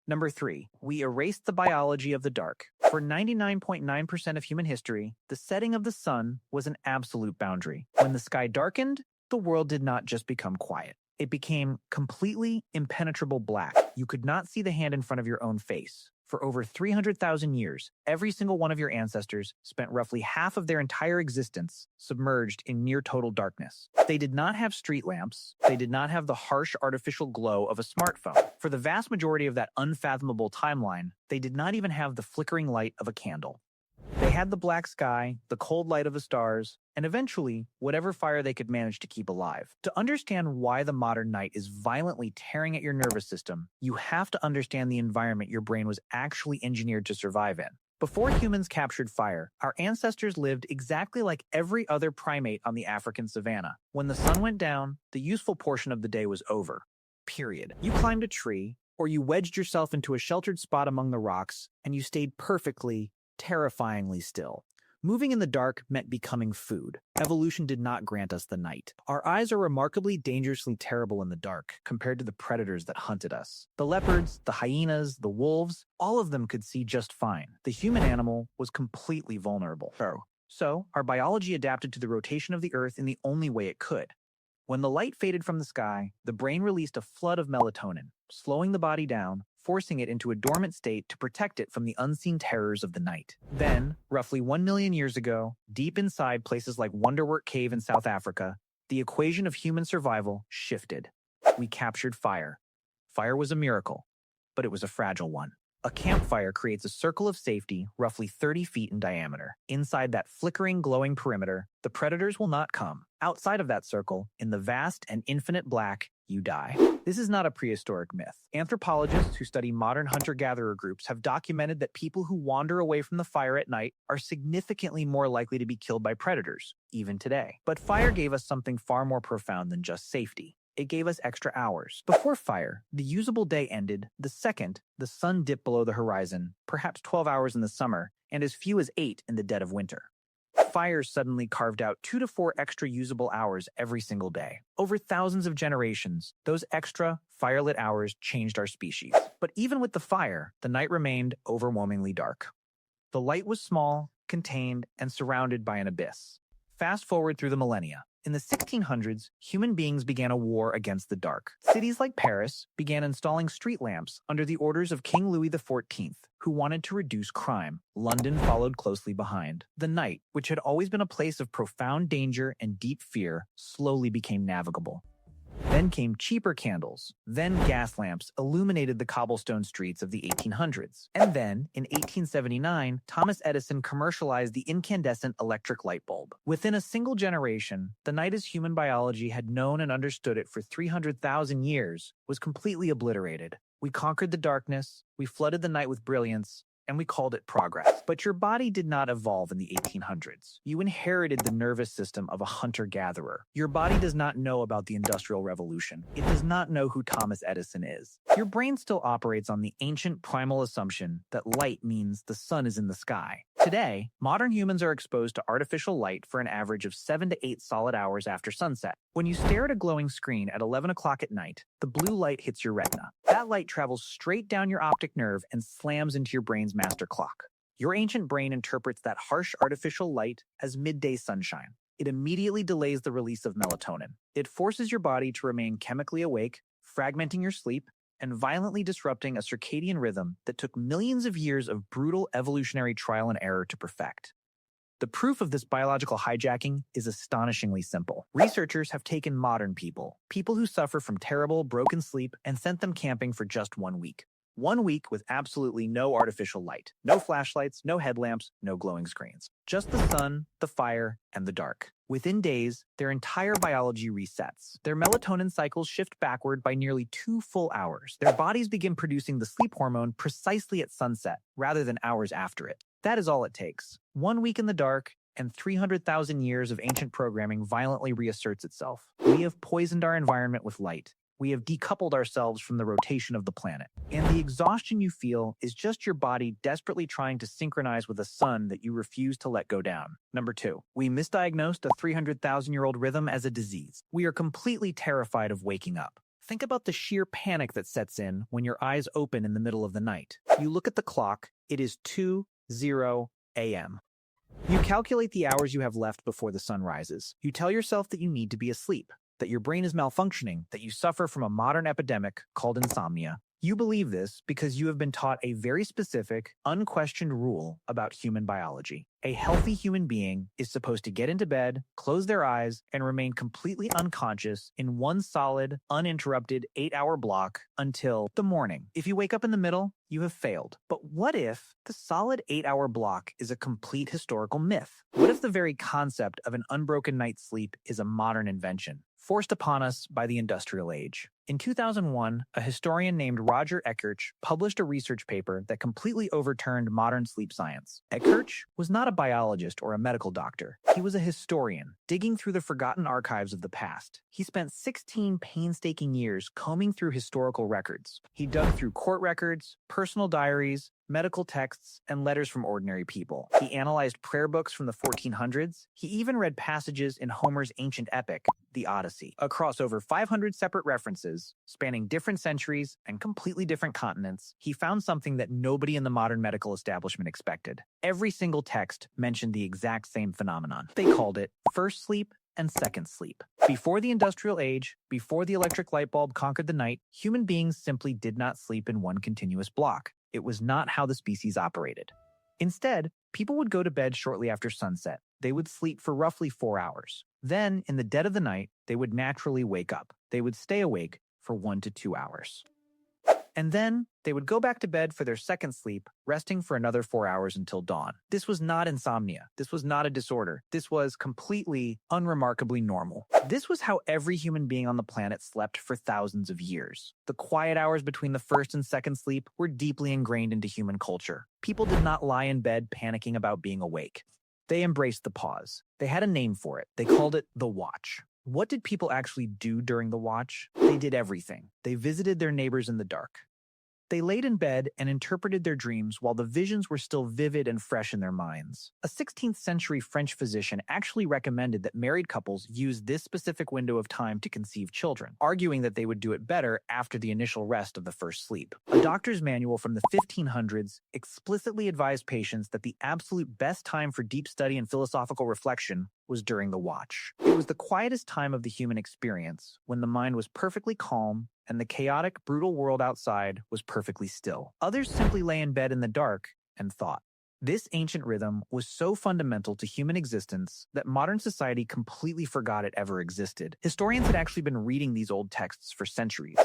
Number 3, we erased the biology of the dark. For 99.9% of human history, the setting of the sun was an absolute boundary. When the sky darkened, the world did not just become quiet. It became completely impenetrable black. You could not see the hand in front of your own face. For over 300,000 years, every single one of your ancestors spent roughly half of their entire existence submerged in near total darkness. They did not have street lamps. They did not have the harsh artificial glow of a smartphone. For the vast majority of that unfathomable timeline, they did not even have the flickering light of a candle. They had the black sky, the cold light of the stars, and eventually, whatever fire they could manage to keep alive. To understand why the modern night is violently tearing at your nervous system, you have to understand the environment your brain was actually engineered to survive in. Before humans captured fire, our ancestors lived exactly like every other primate on the African savanna. When the sun went down, the useful portion of the day was over. Period. You climbed a tree, or you wedged yourself into a sheltered spot among the rocks, and you stayed perfectly, terrifyingly still. Moving in the dark meant becoming food. Evolution did not grant us the night. Our eyes are remarkably dangerously terrible in the dark compared to the predators that hunted us. The leopards, the hyenas, the wolves, all of them could see just fine. The human animal was completely vulnerable. So, our biology adapted to the rotation of the earth in the only way it could. When the light faded from the sky, the brain released a flood of melatonin, slowing the body down, forcing it into a dormant state to protect it from the unseen terrors of the night. Then, roughly 1 million years ago, deep inside places like Wonderwork Cave in South Africa, the equation of human survival shifted. We captured fire. Fire was a miracle, but it was a fragile one. A campfire creates a circle of safety roughly 30 feet in diameter. Inside that flickering, glowing perimeter, the predators will not come. Outside of that circle, in the vast and infinite black, you die. This is not a prehistoric myth. Anthropologists who study modern hunter-gatherer groups have documented that people who wander away from the fire at night are significantly more likely to be killed by predators, even today. But fire gave us something far more profound than just safety. It gave us extra hours. Before fire, the usable day ended the second the sun dipped below the horizon, perhaps 12 hours in the summer, and as few as 8 in the dead of winter. Fire suddenly carved out 2 to 4 extra usable hours every single day. Over thousands of generations, those extra, firelit hours changed our species. But even with the fire, the night remained overwhelmingly dark. The light was small, contained, and surrounded by an abyss. Fast forward through the millennia. In the 1600s, human beings began a war against the dark. Cities like Paris began installing street lamps under the orders of King Louis XIV, who wanted to reduce crime. London followed closely behind. The night, which had always been a place of profound danger and deep fear, slowly became navigable. Then came cheaper candles. Then gas lamps illuminated the cobblestone streets of the 1800s. And then, in 1879, Thomas Edison commercialized the incandescent electric light bulb. Within a single generation, the night as human biology had known and understood it for 300,000 years was completely obliterated. We conquered the darkness, we flooded the night with brilliance, and we called it progress. But your body did not evolve in the 1800s. You inherited the nervous system of a hunter-gatherer. Your body does not know about the Industrial Revolution. It does not know who Thomas Edison is. Your brain still operates on the ancient primal assumption that light means the sun is in the sky. Today, modern humans are exposed to artificial light for an average of 7 to 8 solid hours after sunset. When you stare at a glowing screen at 11 o'clock at night, the blue light hits your retina. That light travels straight down your optic nerve and slams into your brain's master clock. Your ancient brain interprets that harsh artificial light as midday sunshine. It immediately delays the release of melatonin. It forces your body to remain chemically awake, fragmenting your sleep, and violently disrupting a circadian rhythm that took millions of years of brutal evolutionary trial and error to perfect. The proof of this biological hijacking is astonishingly simple. Researchers have taken modern people who suffer from terrible, broken sleep, and sent them camping for just 1 week. 1 week with absolutely no artificial light. No flashlights, no headlamps, no glowing screens. Just the sun, the fire, and the dark. Within days, their entire biology resets. Their melatonin cycles shift backward by nearly 2 full hours. Their bodies begin producing the sleep hormone precisely at sunset, rather than hours after it. That is all it takes. 1 week in the dark, and 300,000 years of ancient programming violently reasserts itself. We have poisoned our environment with light. We have decoupled ourselves from the rotation of the planet. And the exhaustion you feel is just your body desperately trying to synchronize with a sun that you refuse to let go down. Number 2, we misdiagnosed a 300,000-year-old rhythm as a disease. We are completely terrified of waking up. Think about the sheer panic that sets in when your eyes open in the middle of the night. You look at the clock, it is 2:00 a.m. You calculate the hours you have left before the sun rises. You tell yourself that you need to be asleep, that your brain is malfunctioning, that you suffer from a modern epidemic called insomnia. You believe this because you have been taught a very specific, unquestioned rule about human biology. A healthy human being is supposed to get into bed, close their eyes, and remain completely unconscious in one solid, uninterrupted 8-hour block until the morning. If you wake up in the middle, you have failed. But what if the solid 8-hour block is a complete historical myth? What if the very concept of an unbroken night's sleep is a modern invention, forced upon us by the industrial age? In 2001, a historian named Roger Eckertz published a research paper that completely overturned modern sleep science. Eckertz was not a biologist or a medical doctor. He was a historian, digging through the forgotten archives of the past. He spent 16 painstaking years combing through historical records. He dug through court records, personal diaries, medical texts, and letters from ordinary people. He analyzed prayer books from the 1400s. He even read passages in Homer's ancient epic, the Odyssey. Across over 500 separate references, spanning different centuries and completely different continents, he found something that nobody in the modern medical establishment expected. Every single text mentioned the exact same phenomenon. They called it first sleep and second sleep. Before the industrial age, before the electric light bulb conquered the night, human beings simply did not sleep in one continuous block. It was not how the species operated. Instead, people would go to bed shortly after sunset. They would sleep for roughly 4 hours. Then, in the dead of the night, they would naturally wake up. They would stay awake for 1 to 2 hours. And then, they would go back to bed for their second sleep, resting for another 4 hours until dawn. This was not insomnia. This was not a disorder. This was completely, unremarkably normal. This was how every human being on the planet slept for thousands of years. The quiet hours between the first and second sleep were deeply ingrained into human culture. People did not lie in bed panicking about being awake. They embraced the pause. They had a name for it. They called it the watch. What did people actually do during the watch? They did everything. They visited their neighbors in the dark. They laid in bed and interpreted their dreams while the visions were still vivid and fresh in their minds. A 16th century French physician actually recommended that married couples use this specific window of time to conceive children, arguing that they would do it better after the initial rest of the first sleep. A doctor's manual from the 1500s explicitly advised patients that the absolute best time for deep study and philosophical reflection was during the watch. It was the quietest time of the human experience, when the mind was perfectly calm and the chaotic, brutal world outside was perfectly still. Others simply lay in bed in the dark and thought. This ancient rhythm was so fundamental to human existence that modern society completely forgot it ever existed. Historians had actually been reading these old texts for centuries.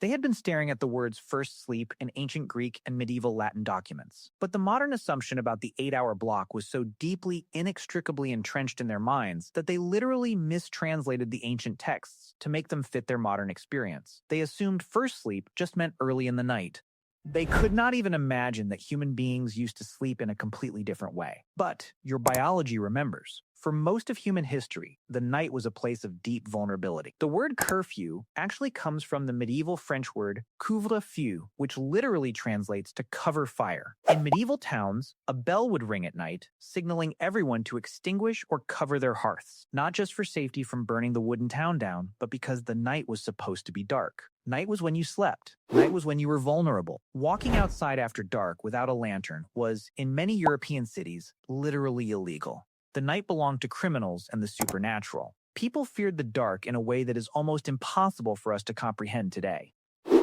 They had been staring at the words first sleep in ancient Greek and medieval Latin documents. But the modern assumption about the 8-hour block was so deeply, inextricably entrenched in their minds that they literally mistranslated the ancient texts to make them fit their modern experience. They assumed first sleep just meant early in the night. They could not even imagine that human beings used to sleep in a completely different way. But your biology remembers. For most of human history, the night was a place of deep vulnerability. The word curfew actually comes from the medieval French word couvre-feu, which literally translates to cover fire. In medieval towns, a bell would ring at night, signaling everyone to extinguish or cover their hearths, not just for safety from burning the wooden town down, but because the night was supposed to be dark. Night was when you slept. Night was when you were vulnerable. Walking outside after dark without a lantern was, in many European cities, literally illegal. The night belonged to criminals and the supernatural. People feared the dark in a way that is almost impossible for us to comprehend today.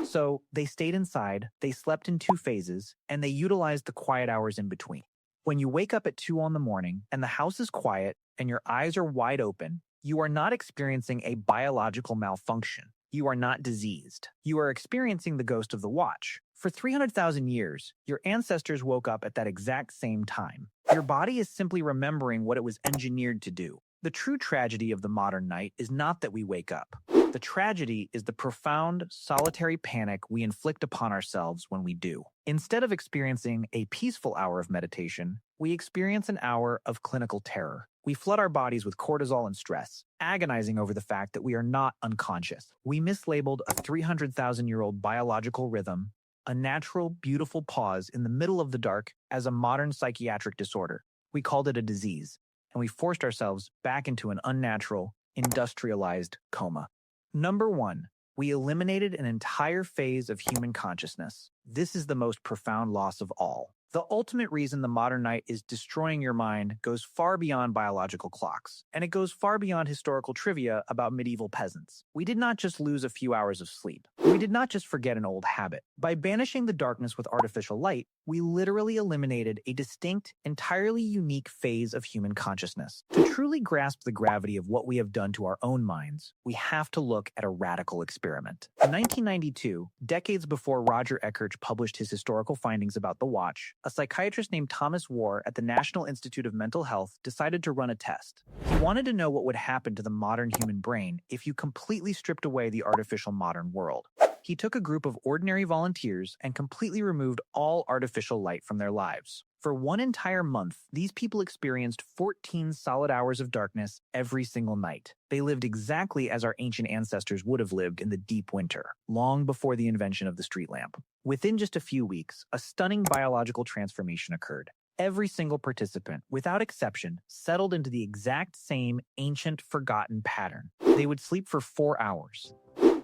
So they stayed inside, they slept in 2 phases, and they utilized the quiet hours in between. When you wake up at 2 in the morning and the house is quiet and your eyes are wide open, you are not experiencing a biological malfunction. You are not diseased. You are experiencing the ghost of the watch. For 300,000 years, your ancestors woke up at that exact same time. Your body is simply remembering what it was engineered to do. The true tragedy of the modern night is not that we wake up. The tragedy is the profound, solitary panic we inflict upon ourselves when we do. Instead of experiencing a peaceful hour of meditation, we experience an hour of clinical terror. We flood our bodies with cortisol and stress, agonizing over the fact that we are not unconscious. We mislabeled a 300,000-year-old biological rhythm, a natural, beautiful pause in the middle of the dark, as a modern psychiatric disorder. We called it a disease, and we forced ourselves back into an unnatural, industrialized coma. Number 1. We eliminated an entire phase of human consciousness. This is the most profound loss of all. The ultimate reason the modern night is destroying your mind goes far beyond biological clocks, and it goes far beyond historical trivia about medieval peasants. We did not just lose a few hours of sleep. We did not just forget an old habit. By banishing the darkness with artificial light, we literally eliminated a distinct, entirely unique phase of human consciousness. To truly grasp the gravity of what we have done to our own minds, we have to look at a radical experiment. In 1992, decades before Roger Eckhart published his historical findings about the watch, a psychiatrist named Thomas Warr at the National Institute of Mental Health decided to run a test. He wanted to know what would happen to the modern human brain if you completely stripped away the artificial modern world. He took a group of ordinary volunteers and completely removed all artificial light from their lives. For one entire month, these people experienced 14 solid hours of darkness every single night. They lived exactly as our ancient ancestors would have lived in the deep winter, long before the invention of the street lamp. Within just a few weeks, a stunning biological transformation occurred. Every single participant, without exception, settled into the exact same ancient, forgotten pattern. They would sleep for 4 hours.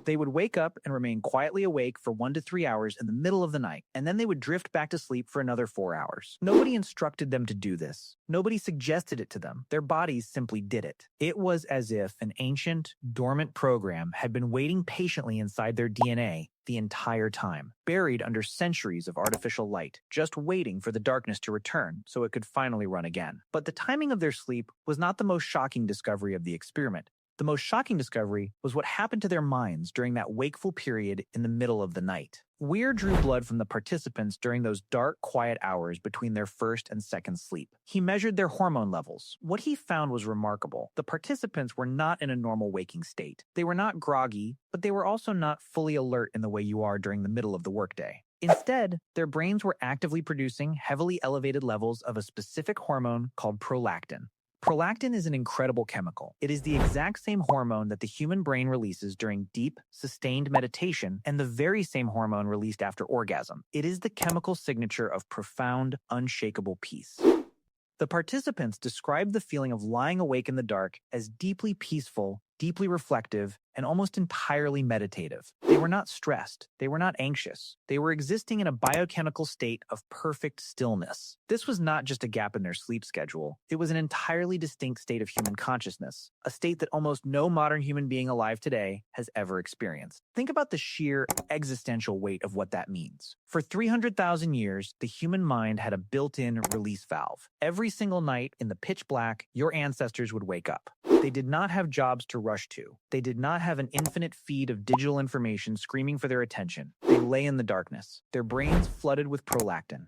They would wake up and remain quietly awake for 1 to 3 hours in the middle of the night, and then they would drift back to sleep for another 4 hours. Nobody instructed them to do this. Nobody suggested it to them. Their bodies simply did it. It was as if an ancient, dormant program had been waiting patiently inside their DNA the entire time, buried under centuries of artificial light, just waiting for the darkness to return so it could finally run again. But the timing of their sleep was not the most shocking discovery of the experiment. The most shocking discovery was what happened to their minds during that wakeful period in the middle of the night. Weir drew blood from the participants during those dark, quiet hours between their first and second sleep. He measured their hormone levels. What he found was remarkable. The participants were not in a normal waking state. They were not groggy, but they were also not fully alert in the way you are during the middle of the workday. Instead, their brains were actively producing heavily elevated levels of a specific hormone called prolactin. Prolactin is an incredible chemical. It is the exact same hormone that the human brain releases during deep, sustained meditation and the very same hormone released after orgasm. It is the chemical signature of profound, unshakable peace. The participants described the feeling of lying awake in the dark as deeply peaceful, deeply reflective, and almost entirely meditative. They were not stressed. They were not anxious. They were existing in a biochemical state of perfect stillness. This was not just a gap in their sleep schedule. It was an entirely distinct state of human consciousness, a state that almost no modern human being alive today has ever experienced. Think about the sheer existential weight of what that means. For 300,000 years, the human mind had a built-in release valve. Every single night in the pitch black, your ancestors would wake up. They did not have jobs to rush to. They did not have an infinite feed of digital information screaming for their attention. They lay in the darkness, their brains flooded with prolactin.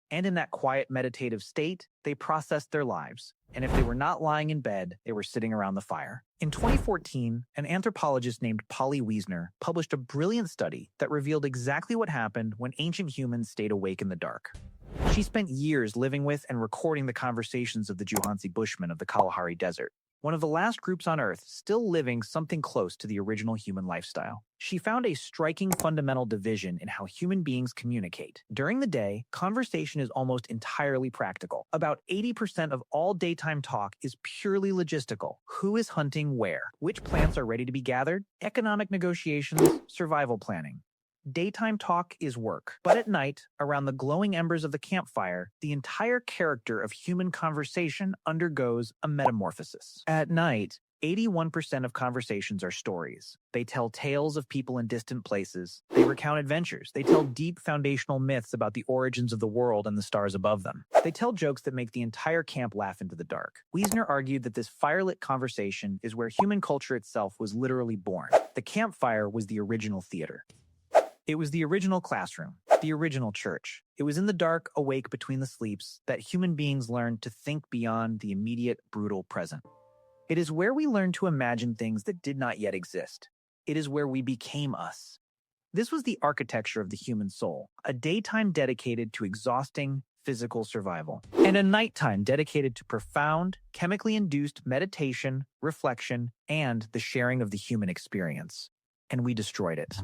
And in that quiet meditative state, they processed their lives. And if they were not lying in bed, they were sitting around the fire. In 2014, an anthropologist named Polly Wiesner published a brilliant study that revealed exactly what happened when ancient humans stayed awake in the dark. She spent years living with and recording the conversations of the Juhansi Bushmen of the Kalahari Desert, one of the last groups on Earth still living something close to the original human lifestyle. She found a striking fundamental division in how human beings communicate. During the day, conversation is almost entirely practical. About 80% of all daytime talk is purely logistical. Who is hunting where? Which plants are ready to be gathered? Economic negotiations, survival planning. Daytime talk is work, but at night, around the glowing embers of the campfire, the entire character of human conversation undergoes a metamorphosis. At night, 81% of conversations are stories. They tell tales of people in distant places. They recount adventures. They tell deep foundational myths about the origins of the world and the stars above them. They tell jokes that make the entire camp laugh into the dark. Wiesner argued that this firelit conversation is where human culture itself was literally born. The campfire was the original theater. It was the original classroom, the original church. It was in the dark, awake between the sleeps, that human beings learned to think beyond the immediate, brutal present. It is where we learned to imagine things that did not yet exist. It is where we became us. This was the architecture of the human soul, a daytime dedicated to exhausting physical survival, and a nighttime dedicated to profound, chemically induced meditation, reflection, and the sharing of the human experience. And we destroyed it.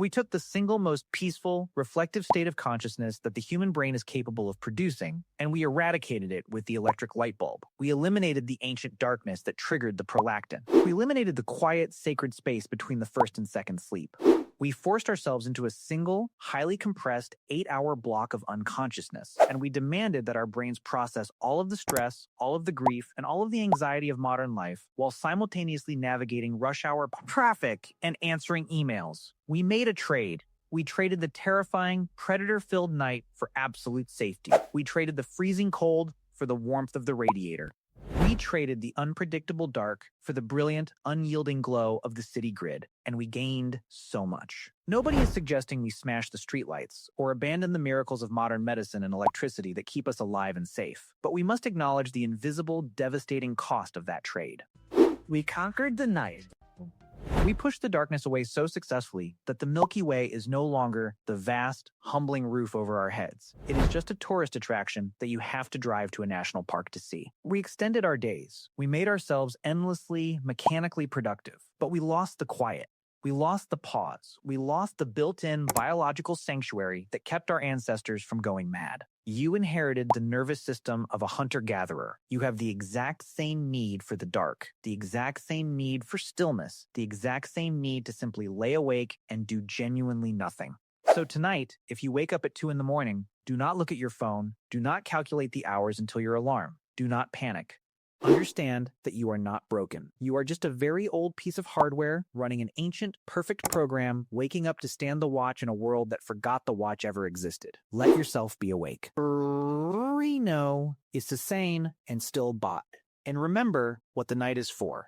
We took the single most peaceful, reflective state of consciousness that the human brain is capable of producing, and we eradicated it with the electric light bulb. We eliminated the ancient darkness that triggered the prolactin. We eliminated the quiet, sacred space between the first and second sleep. We forced ourselves into a single, highly compressed 8-hour block of unconsciousness, and we demanded that our brains process all of the stress, all of the grief, and all of the anxiety of modern life while simultaneously navigating rush hour traffic and answering emails. We made a trade. We traded the terrifying, predator-filled night for absolute safety. We traded the freezing cold for the warmth of the radiator. We traded the unpredictable dark for the brilliant, unyielding glow of the city grid, and we gained so much. Nobody is suggesting we smash the streetlights or abandon the miracles of modern medicine and electricity that keep us alive and safe, but we must acknowledge the invisible, devastating cost of that trade. We conquered the night. We pushed the darkness away so successfully that the Milky Way is no longer the vast, humbling roof over our heads. It is just a tourist attraction that you have to drive to a national park to see. We extended our days. We made ourselves endlessly, mechanically productive, but we lost the quiet. We lost the pause. We lost the built-in biological sanctuary that kept our ancestors from going mad. You inherited the nervous system of a hunter-gatherer. You have the exact same need for the dark, the exact same need for stillness, the exact same need to simply lay awake and do genuinely nothing. So tonight, if you wake up at 2 a.m, do not look at your phone. Do not calculate the hours until your alarm. Do not panic. Understand that you are not broken. You are just a very old piece of hardware running an ancient, perfect program, waking up to stand the watch in a world that forgot the watch ever existed. Let yourself be awake. Reno is sane and still bought. And remember what the night is for.